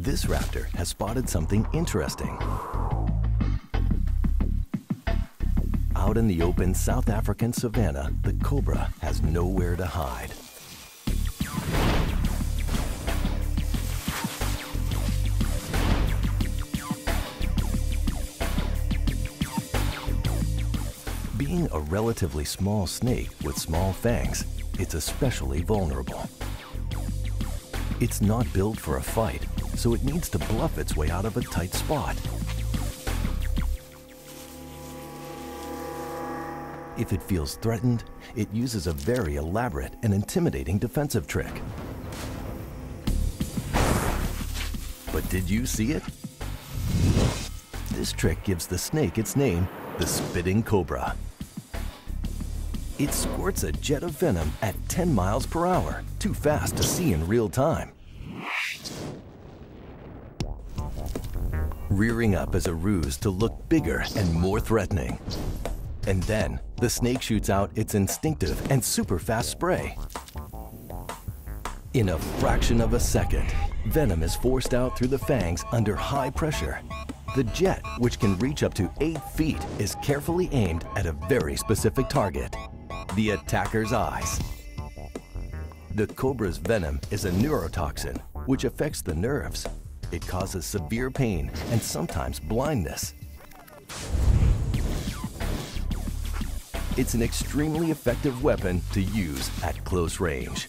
This raptor has spotted something interesting. Out in the open South African savanna, the cobra has nowhere to hide. Being a relatively small snake with small fangs, it's especially vulnerable. It's not built for a fight, so it needs to bluff its way out of a tight spot. If it feels threatened, it uses a very elaborate and intimidating defensive trick. But did you see it? This trick gives the snake its name, the spitting cobra. It squirts a jet of venom at 10 miles per hour, too fast to see in real time. Rearing up as a ruse to look bigger and more threatening. And then, the snake shoots out its instinctive and super fast spray. In a fraction of a second, venom is forced out through the fangs under high pressure. The jet, which can reach up to 8 feet, is carefully aimed at a very specific target: the attacker's eyes. The cobra's venom is a neurotoxin, which affects the nerves. It causes severe pain and sometimes blindness. It's an extremely effective weapon to use at close range.